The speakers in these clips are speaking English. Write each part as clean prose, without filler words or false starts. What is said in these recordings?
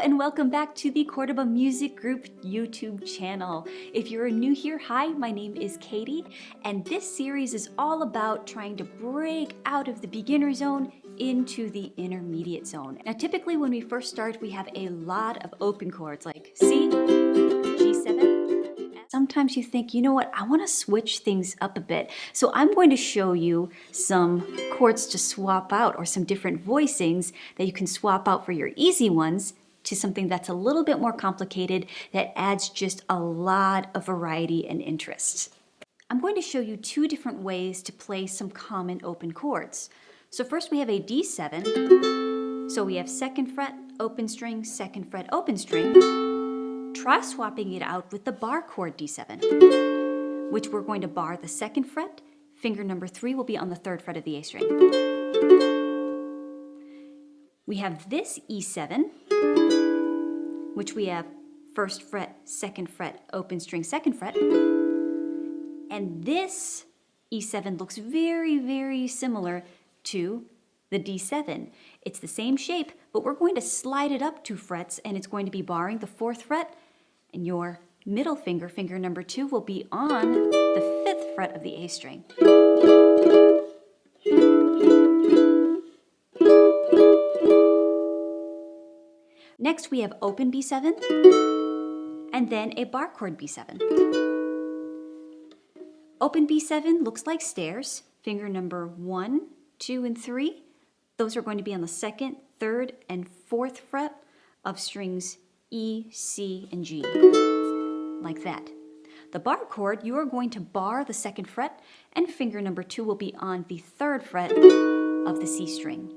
and welcome back to the Córdoba Music Group YouTube channel. If you're new here, hi, my name is Katie, and this series is all about trying to break out of the beginner zone into the intermediate zone. Now, typically when we first start, we have a lot of open chords like C, G7. Sometimes you think, you know what, I want to switch things up a bit. So I'm going to show you some chords to swap out, or some different voicings that you can swap out for your easy ones to something that's a little bit more complicated that adds just a lot of variety and interest. I'm going to show you two different ways to play some common open chords. So first we have a D7. So we have second fret, open string, second fret, open string. Try swapping it out with the bar chord D7, which we're going to bar the second fret. Finger number 3 will be on the third fret of the A string. We have this E7, which we have first fret, open string, second fret. And this E7 looks very, very similar to the D7. It's the same shape, but we're going to slide it up 2 frets, and it's going to be barring the 4th fret, and your middle finger, finger number 2, will be on the 5th fret of the A string. Next, we have open B7, and then a bar chord B7. Open B7 looks like stairs. Finger number 1, 2, and 3. Those are going to be on the 2nd, 3rd, and 4th fret of strings E, C, and G, like that. The bar chord, you are going to bar the 2nd fret, and finger number 2 will be on the 3rd fret of the C string.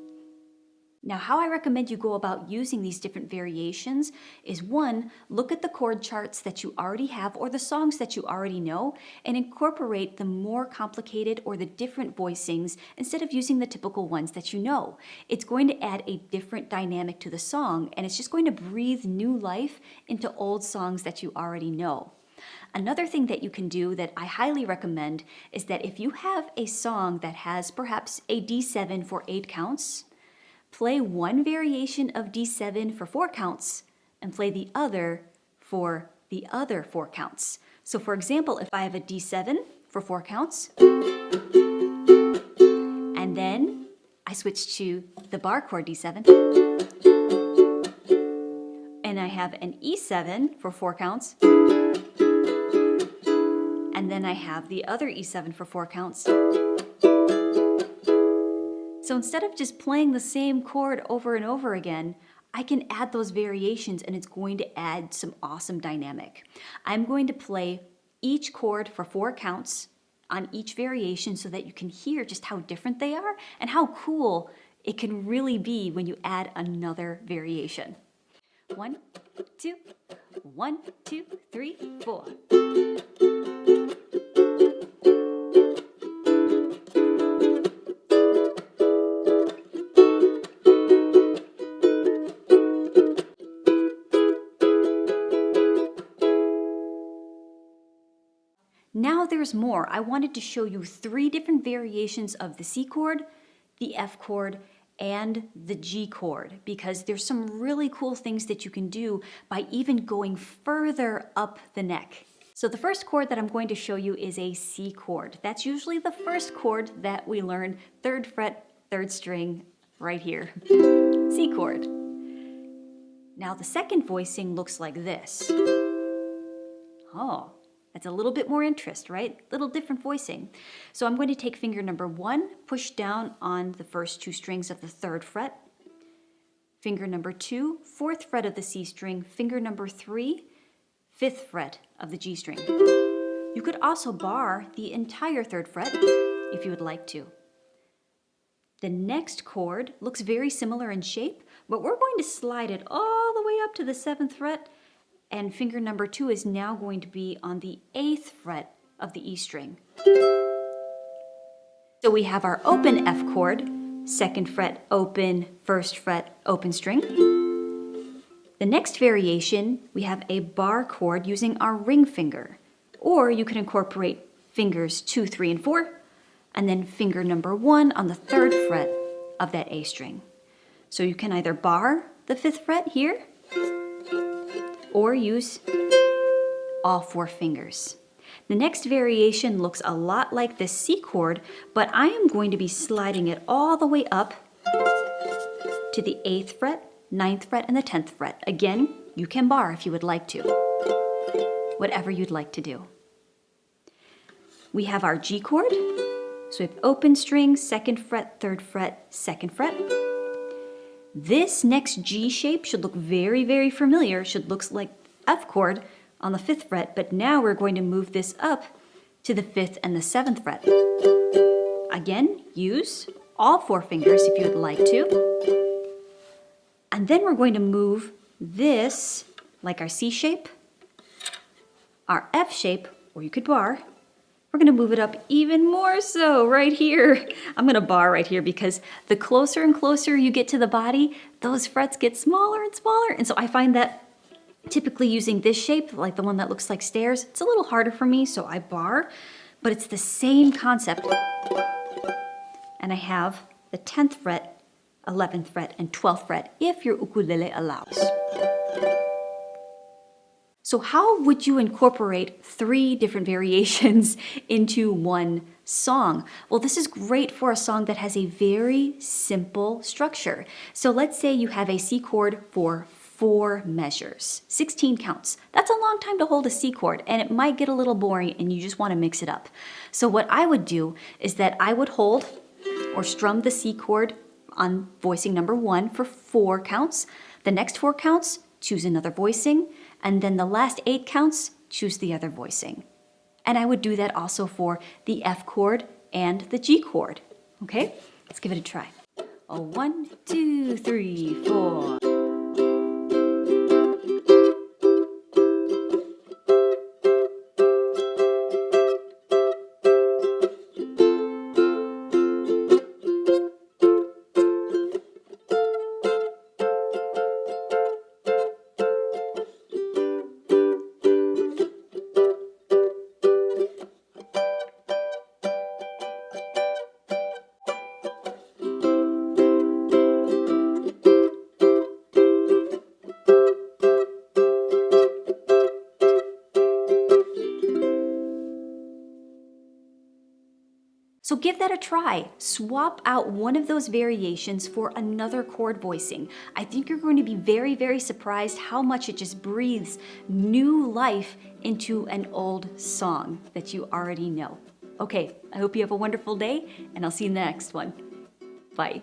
Now, how I recommend you go about using these different variations is 1, look at the chord charts that you already have or the songs that you already know and incorporate the more complicated or the different voicings instead of using the typical ones that you know. It's going to add a different dynamic to the song, and it's just going to breathe new life into old songs that you already know. Another thing that you can do that I highly recommend is that if you have a song that has perhaps a D7 for 8 counts, play one variation of D7 for 4 counts and play the other for the other 4 counts. So for example, if I have a D7 for 4 counts, and then I switch to the bar chord D7, and I have an E7 for 4 counts, and then I have the other E7 for 4 counts. So instead of just playing the same chord over and over again, I can add those variations, and it's going to add some awesome dynamic. I'm going to play each chord for 4 counts on each variation so that you can hear just how different they are and how cool it can really be when you add another variation. 1, 2, 1, 2, 3, 4. Now there's more. I wanted to show you 3 different variations of the C chord, the F chord, and the G chord, because there's some really cool things that you can do by even going further up the neck. So the first chord that I'm going to show you is a C chord. That's usually the first chord that we learn, 3rd fret, 3rd string, right here, C chord. Now the second voicing looks like this. Oh. That's a little bit more interest, right? Little different voicing. So I'm going to take finger number 1, push down on the first 2 strings of the 3rd fret. Finger number 2, 4th fret of the C string. Finger number 3, 5th fret of the G string. You could also bar the entire 3rd fret if you would like to. The next chord looks very similar in shape, but we're going to slide it all the way up to the 7th fret, and finger number 2 is now going to be on the 8th fret of the E string. So we have our open F chord, 2nd fret, open, 1st fret, open string. The next variation, we have a bar chord using our ring finger, or you can incorporate fingers 2, 3, and 4, and then finger number 1 on the 3rd fret of that A string. So you can either bar the 5th fret here, or use all 4 fingers. The next variation looks a lot like the C chord, but I am going to be sliding it all the way up to the 8th fret, 9th fret, and the 10th fret. Again, you can bar if you would like to. Whatever you'd like to do. We have our G chord. So we have open string, 2nd fret, 3rd fret, 2nd fret. This next G shape should look very, very familiar. Should look like F chord on the 5th fret, but now we're going to move this up to the 5th and the 7th fret. Again, use all 4 fingers if you would like to. And then we're going to move this, like our C shape, our F shape, or you could bar. We're going to move it up even more so right here. I'm going to bar right here because the closer and closer you get to the body, those frets get smaller and smaller. And so I find that typically using this shape, like the one that looks like stairs, it's a little harder for me, so I bar, but it's the same concept. And I have the 10th fret, 11th fret, and 12th fret if your ukulele allows. So how would you incorporate 3 different variations into one song? Well, this is great for a song that has a very simple structure. So let's say you have a C chord for 4 measures, 16 counts. That's a long time to hold a C chord, and it might get a little boring and you just want to mix it up. So what I would do is that I would hold or strum the C chord on voicing number 1 for 4 counts. The next 4 counts, choose another voicing, and then the last 8 counts, choose the other voicing. And I would do that also for the F chord and the G chord. Okay, let's give it a try. 1, 2, 3, 4. So give that a try. Swap out one of those variations for another chord voicing. I think you're going to be very, very surprised how much it just breathes new life into an old song that you already know. Okay, I hope you have a wonderful day, and I'll see you in the next one. Bye.